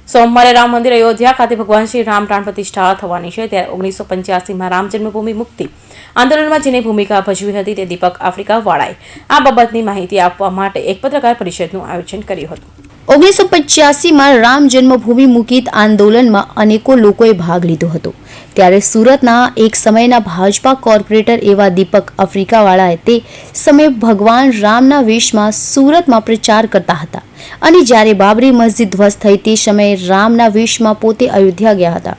સોમવારે રામ મંદિર અયોધ્યા ખાતે ભગવાન શ્રી રામ પ્રાણ પ્રતિષ્ઠા થવાની છે। ત્યારે 1985માં રામ જન્મભૂમિ મુક્તિ આંદોલનમાં જેની ભૂમિકા ભજવી હતી તે દીપક આફ્રિકાવાળાએ આ બાબતની માહિતી આપવા માટે એક પત્રકાર પરિષદનું આયોજન કર્યું હતું। 1985માં રામ જન્મભૂમિ મુક્તિ આંદોલનમાં અનેકો લોકોએ ભાગ લીધો હતો। ત્યારે સુરતના એક સમયના ભાજપા કોર્પોરેટર એવા દીપક આફ્રિકાવાળાએ તે સમયે ભગવાન રામના વેશમાં સુરતમાં પ્રચાર કરતા હતા અને જ્યારે બાબરી મસ્જિદ ધ્વસ્ત થઈ તે સમયે રામના વેશમાં પોતે અયોધ્યા ગયા હતા।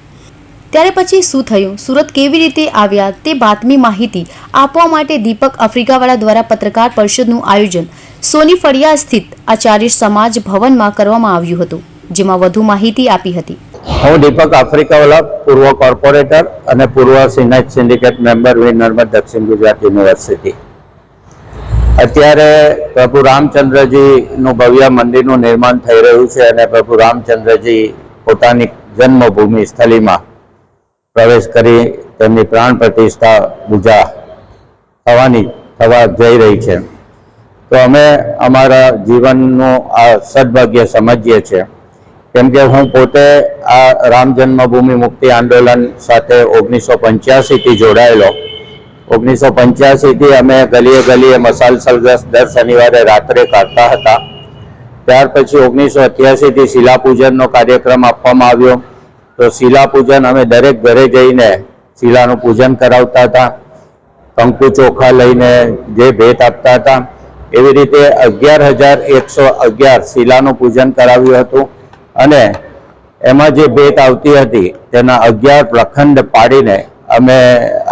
ત્યારે પછી શું થયું, સુરત કેવી રીતે આવ્યા તે બાતમી માહિતી આપવા માટે દીપક આફ્રિકાવાળા દ્વારા પત્રકાર પરિષદનું આયોજન સોની ફળિયા સ્થિત આચાર્ય સમાજ ભવનમાં કરવામાં આવ્યું હતું, જેમાં વધુ માહિતી આપી હતી। હું દીપક આફ્રિકાવાળા, પૂર્વ કોર્પોરેટર અને પૂર્વ સિનાઇટ સિન્ડિકેટ મેમ્બર વી નર્મદ દક્ષિણ ગુજરાત યુનિવર્સિટી। અત્યારે પ્રભુ રામચંદ્રજીનું ભવ્ય મંદિરનું નિર્માણ થઈ રહ્યું છે અને પ્રભુ રામચંદ્રજી પોતાની જન્મભૂમિ સ્થળીમાં પ્રવેશ કરી તેમની પ્રાણ પ્રતિષ્ઠા પૂજા થવા જઈ રહી છે। તો અમે અમારા જીવનનું આ સદભાગ્ય સમજીએ છીએ, કેમ કે હું પોતે આ રામ જન્મભૂમિ મુક્તિ આંદોલન સાથે 1985થી જોડાયેલો। 1985થી અમે ગલીએ ગલીએ મસાલ સરઘસ દર શનિવારે રાત્રે કાઢતા હતા। ત્યાર પછી 1988થી શિલાપૂજનનો કાર્યક્રમ આપવામાં આવ્યો। તો શિલાપૂજન અમે દરેક ઘરે જઈને શિલાનું પૂજન કરાવતા હતા, કંકુ ચોખા લઈને જે ભેટ આપતા હતા। એવી રીતે 11,111 શિલાનું પૂજન કરાવ્યું હતું અને એમાં જે ભેટ આવતી હતી તેના 11 પ્રખંડ પાડીને અમે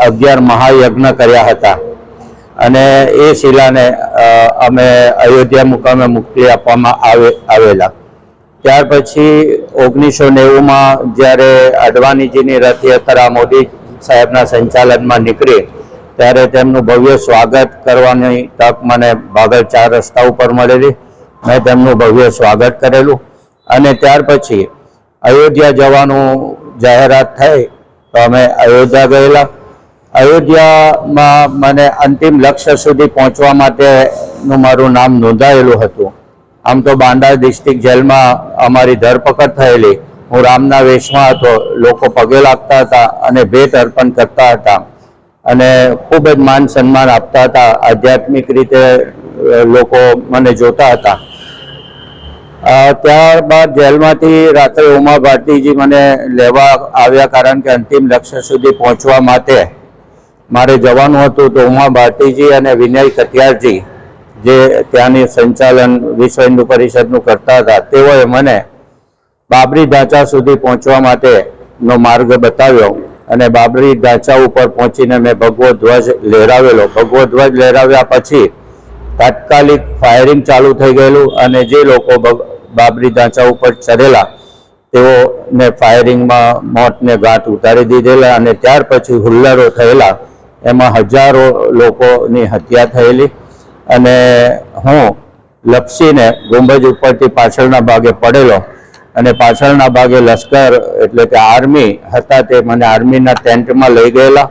11 મહાયજ્ઞ કર્યા હતા અને એ શિલાને અમે અયોધ્યા મુકામે મોકલી આપવામાં આવેલા। ત્યાર પછી 1990માં જ્યારે અડવાણીજીની રથયાત્રા મોદી સાહેબના સંચાલનમાં નીકળી ત્યારે તેમનું ભવ્ય સ્વાગત કરવાની તક મને ભાગળ 4 રસ્તા ઉપર મળેલી। મેં તેમનું ભવ્ય સ્વાગત કરેલું અને ત્યાર પછી અયોધ્યા જવાનું જાહેરાત થઈ તો અમે અયોધ્યા ગયેલા। અયોધ્યામાં મને અંતિમ લક્ષ્ય સુધી પહોંચવા માટેનું મારું નામ નોંધાયેલું હતું। આમ તો બાંડા ડિસ્ટ્રિક્ટ જેલમાં અમારી ધરપકડ થયેલી। હું રામના વેશમાં હતો, લોકો પગે લાગતા હતા અને ભેટ અર્પણ કરતા હતા અને ખૂબ જ માન સન્માન આપતા હતા। આધ્યાત્મિક રીતે લોકો મને જોતા હતા। ત્યારબાદ જેલમાંથી રાત્રે ઉમા ભારતીજી મને લેવા આવ્યા, કારણ કે અંતિમ લક્ષ્ય સુધી પહોંચવા માટે મારે જવાનું હતું। તો ઉમા ભારતીજી અને વિનય કટિયારજી જે ત્યાંની સંચાલન વિશ્વ હિન્દુ પરિષદનું કરતા હતા, તેઓએ મને બાબરી ઢાંચા સુધી પહોંચવા માટેનો માર્ગ બતાવ્યો અને બાબરી ઢાંચા ઉપર પહોંચીને મેં ભગવો ધ્વજ લહેરાવેલો। ભગવો ધ્વજ લહેરાવ્યા પછી તાત્કાલિક ફાયરિંગ ચાલુ થઈ ગયેલું અને જે લોકો બાબરી ઢાંચા ઉપર ચડેલા તેઓને ફાયરિંગમાં મોતને ઘાટ ઉતારી દીધેલા અને ત્યાર પછી હુલ્લરો થયેલા, એમાં હજારો લોકોની હત્યા થયેલી અને હું લપસીને ગુંબજ ઉપરથી પાછળના ભાગે પડેલો અને પાછળના ભાગે લશ્કર એટલે કે આર્મી હતા, તે મને આર્મીના ટેન્ટમાં લઈ ગયેલા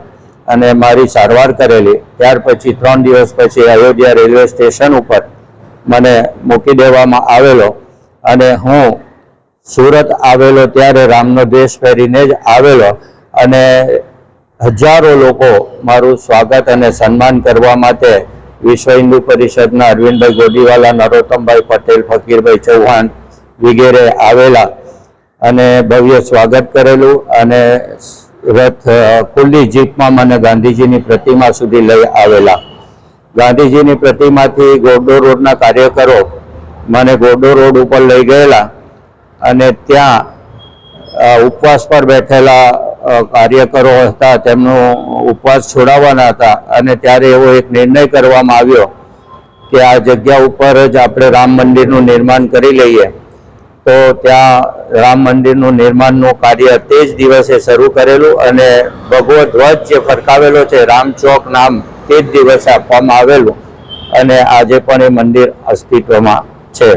અને મારી સારવાર કરેલી। ત્યાર પછી 3 દિવસ પછી અયોધ્યા રેલવે સ્ટેશન ઉપર મને મૂકી દેવામાં આવેલો અને હું સુરત આવેલો ત્યારે રામનો દેશ પહેરીને જ આવેલો અને હજારો લોકો મારું સ્વાગત અને સન્માન કરવા માટે વિશ્વ હિન્દુ પરિષદના અરવિંદભાઈ ગોદીવાલા, નરોત્તમભાઈ પટેલ, ફકીરભાઈ ચૌહાણ વગેરે આવેલા અને ભવ્ય સ્વાગત કરેલું અને રથ ખુલ્લી જીપમાં મને ગાંધીજીની પ્રતિમા સુધી લઈ આવેલા। ગાંધીજીની પ્રતિમાથી ગોરડો રોડના કાર્યકરો મને ગોરડો રોડ ઉપર લઈ ગયેલા અને ત્યાં ઉપવાસ પર બેઠેલા કાર્યકરો હતા, તેમનો ઉપવાસ છોડાવવાના હતા અને ત્યારે એવો એક નિર્ણય કરવામાં આવ્યો કે આ જગ્યા ઉપર જ આપણે રામ મંદિરનું નિર્માણ કરી લઈએ। તો ત્યાં રામ મંદિરનું નિર્માણનું કાર્ય તે જ દિવસે શરૂ કરેલું અને ભગવો ધ્વજ જે ફરકાવેલો છે, રામ ચોક નામ તે જ દિવસે આપવામાં આવેલું અને આજે પણ એ મંદિર અસ્તિત્વમાં છે।